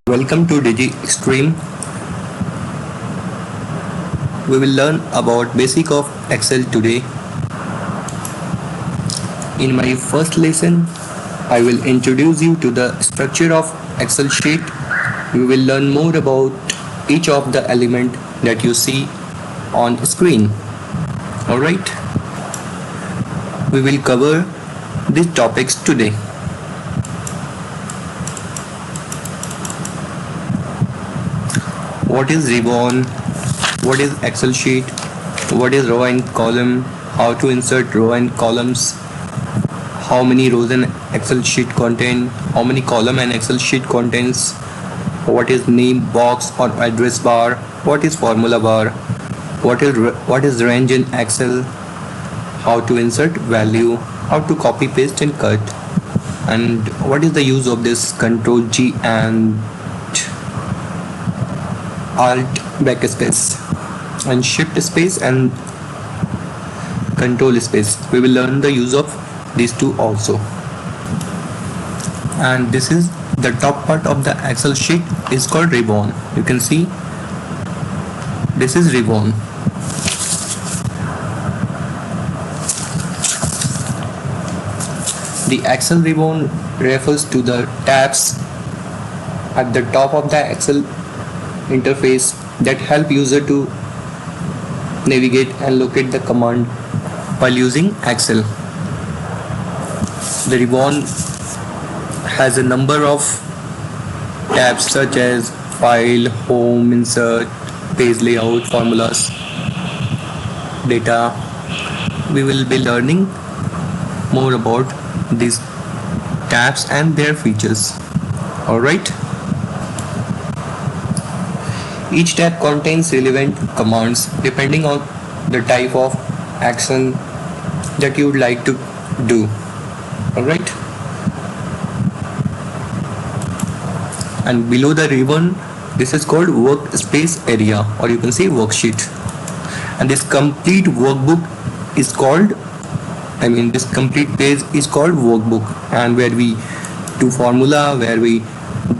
Welcome to Digi Extreme. We will learn about basic of Excel today. In my first lesson, I will introduce you to the structure of Excel sheet. We will learn more about each of the element that you see on screen. Alright, we will cover these topics today. What is ribbon? What is Excel sheet? What is row and column? How to insert row and columns? How many rows an Excel sheet contain? How many column an Excel sheet contains? What is name box or address bar? What is formula bar? What is range in Excel? How to insert value? How to copy paste and cut? And what is the use of this Control G and Alt backspace and Shift space and Control space? We will learn the use of these two also. And this is the top part of the Excel sheet is called ribbon. You can see this is ribbon. The Excel ribbon refers to the tabs at the top of the Excel interface that help user to navigate and locate the command while using Excel. The ribbon has a number of tabs such as file, home, insert, page layout, formulas, data. We will be learning more about these tabs and their features. Alright. Each tab contains relevant commands depending on the type of action that you would like to do. Alright. And below the ribbon, this is called workspace area, or you can say worksheet. And this complete workbook is called, this complete page is called workbook, and where we do formula, where we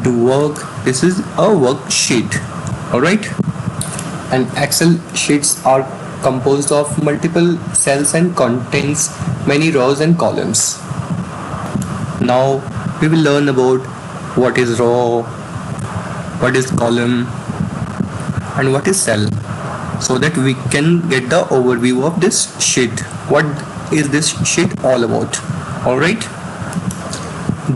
do work, this is a worksheet. Alright. And Excel sheets are composed of multiple cells and contains many rows and columns. Now we will learn about what is row, what is column, and what is cell, so that we can get the overview of this sheet. What is this sheet all about? Alright.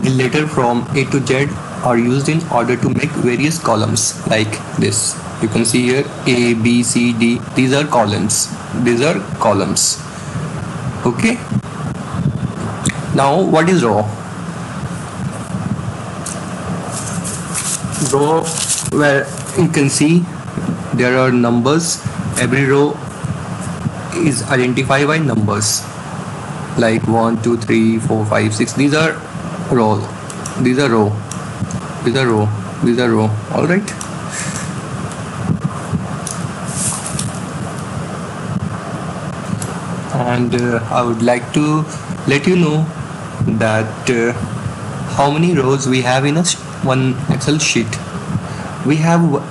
The letter from A to Z are used in order to make various columns like this. You can see here A, B, C, D. These are columns. These are columns. Okay. Now what is row? Row, where you can see there are numbers. Every row is identified by numbers like 1, 2, 3, 4, 5, 6. These are row. These are row. These are row. These are row. Alright. And I would like to let you know that how many rows we have in one Excel sheet. We have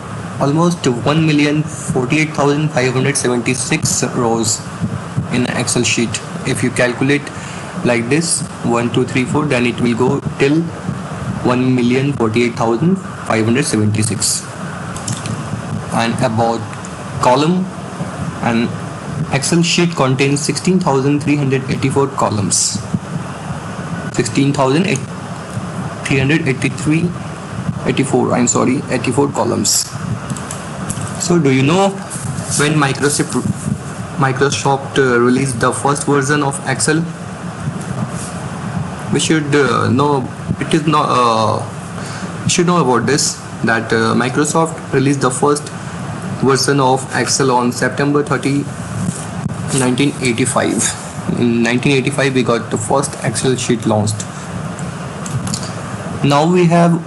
almost 1,048,576 rows in an Excel sheet. If you calculate like this 1, 2, 3, 4, then it will go till 1,048,576. And about column, an Excel sheet contains 16,384 columns. 84 columns. So do you know when Microsoft released the first version of Excel? We should know. It is not. You should know about this, that Microsoft released the first version of Excel on September 30, 1985. In 1985, we got the first Excel sheet launched. Now we have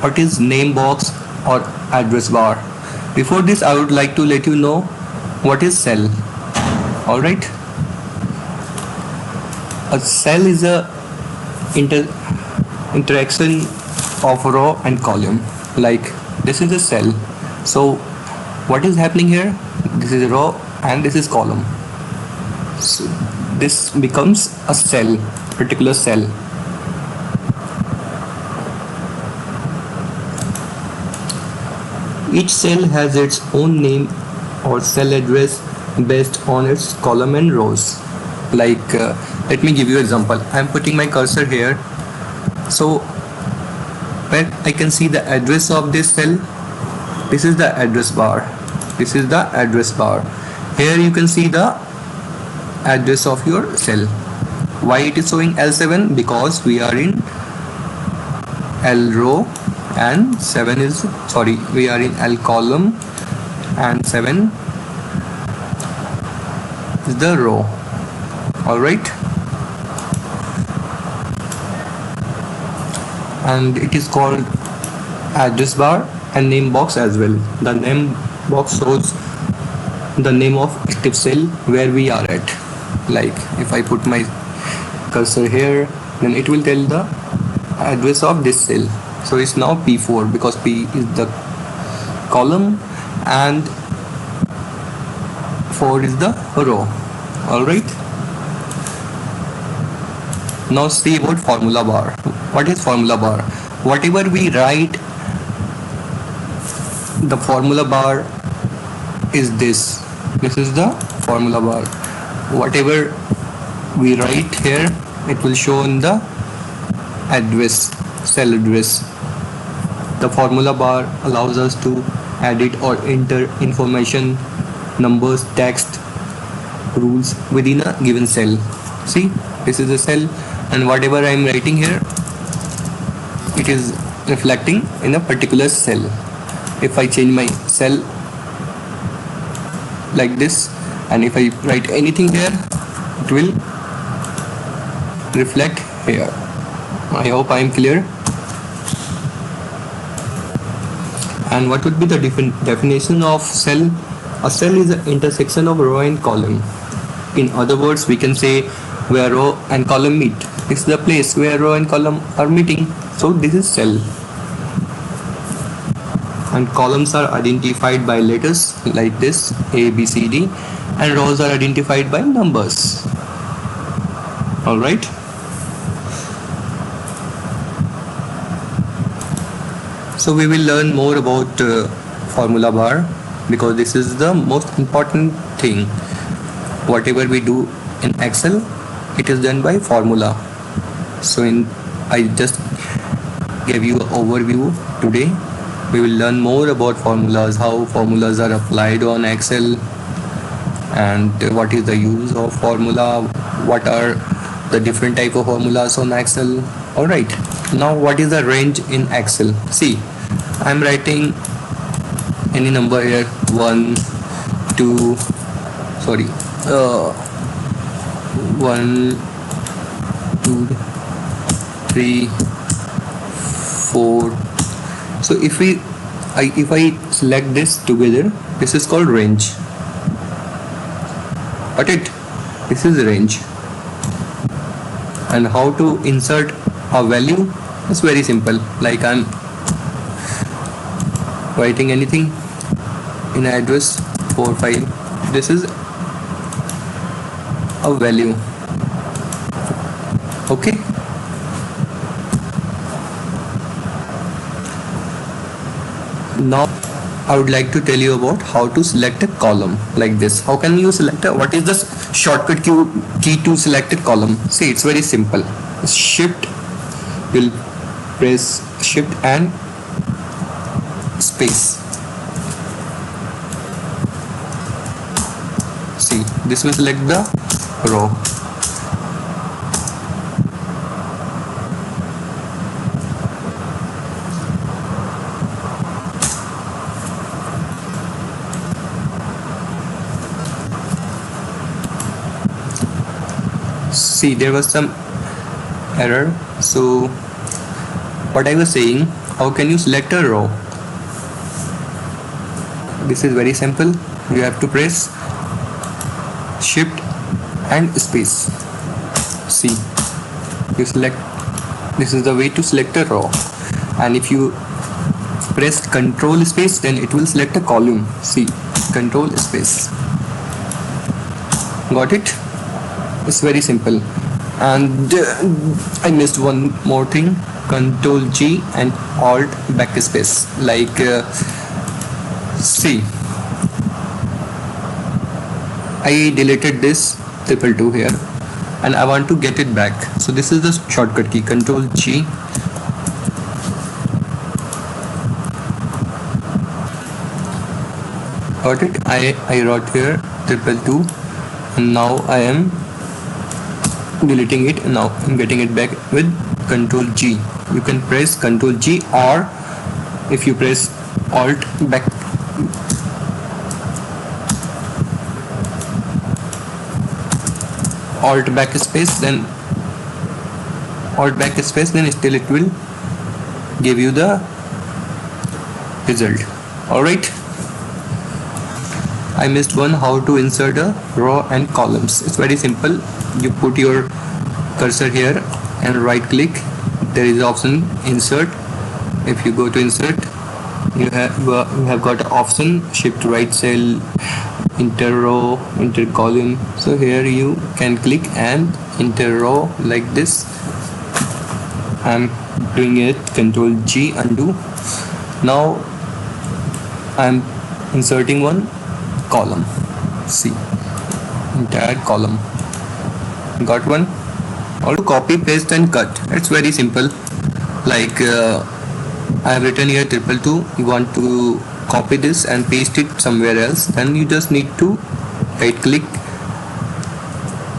what is name box or address bar. Before this, I would like to let you know what is cell. Alright. A cell is a interaction of row and column. like this is a cell. So what is happening here? This is a row and this is column. So this becomes a cell, particular cell. Each cell has its own name or cell address based on its column and rows. Like let me give you an example. I am putting my cursor here. So where I can see the address of this cell, this is the address bar. This is the address bar. Here you can see the address of your cell. Why it is showing L7? Because we are in L row and 7 is, sorry, we are in L column and 7 is the row. Alright, and it is called address bar and name box as well. The name box shows the name of active cell where we are at. Like if I put my cursor here, then it will tell the address of this cell. So it's now P4 because P is the column and 4 is the row. Alright, now see about formula bar. What is formula bar? Whatever we write, the formula bar is this. This is the formula bar. Whatever we write here, it will show in the address, cell address. The formula bar allows us to edit or enter information, numbers, text, rules within a given cell. See, this is a cell, and whatever I am writing here, it is reflecting in a particular cell. If I change my cell like this, and if I write anything here, it will reflect here. I hope I am clear. And what would be the definition of cell? A cell is the intersection of row and column. In other words, we can say where row and column meet. This is the place where row and column are meeting. So this is cell. And columns are identified by letters like this, A, B, C, D, and rows are identified by numbers. Alright. So we will learn more about formula bar because this is the most important thing. Whatever we do in Excel, it is done by formula. So I just gave you an overview today. We will learn more about formulas, how formulas are applied on Excel, and what is the use of formula, what are the different type of formulas on Excel. Alright, now what is the range in Excel? See, I am writing any number here, 1, 2, sorry, 1, 2, 3, 4. So if I select this together, this is called range. Got it? This is range. And how to insert a value? It's very simple. Like I'm writing anything in address 4, 5. This is a value. Okay. Now I would like to tell you about how to select a column like this. How can you select a, what is the shortcut key to select a column? See, it's very simple. Shift, you'll press shift and space. See, this will select the row. See, there was some error. So what I was saying, how can you select a row? This is very simple. You have to press shift and space. See, you select, this is the way to select a row. And if you press control space, then it will select a column. See, control space. Got it? It's very simple. And I missed one more thing, control G and alt backspace. Like see, I deleted this 222 here and I want to get it back. So this is the shortcut key, control G. Got it? I wrote here 222 and now I am deleting it. Now I'm getting it back with control G. You can press control G, or if you press alt backspace, then still it will give you the result. Alright, I missed one, how to insert a row and columns. It's very simple. You put your cursor here and right click, there is the option insert. If you go to insert, you have got an option shift right cell, inter row, inter column. So here you can click and inter row like this. I'm doing it, control G, undo. Now I'm inserting one column. See, entire column. Got one? Also copy, paste and cut. It's very simple. Like I have written here 222. You want to copy this and paste it somewhere else, then you just need to right click.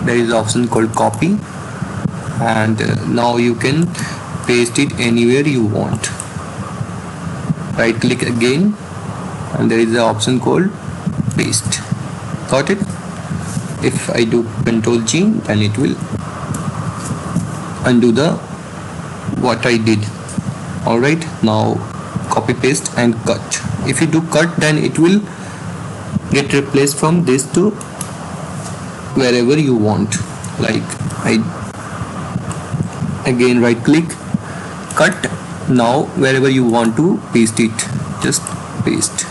There is an option called copy, and now you can paste it anywhere you want. Right click again and there is an option called paste. Got it? If I do control G, then it will undo the what I did. Alright, now copy, paste and cut. If you do cut, then it will get replaced from this to wherever you want. Like I again right click, cut. Now wherever you want to paste it, just paste.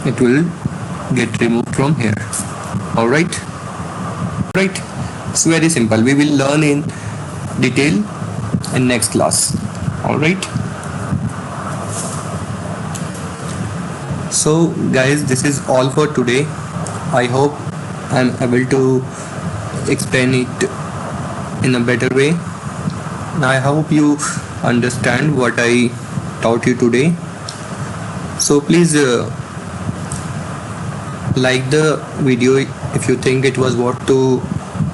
It will get removed from here. Alright, right. It's very simple. We will learn in detail in next class. Alright. So guys, this is all for today. I hope I'm able to explain it in a better way. I hope you understand what I taught you today. So please like the video if you think it was worth to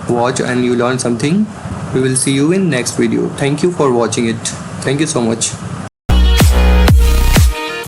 watch and you learned something. We will see you in next video. Thank you for watching it. Thank you so much.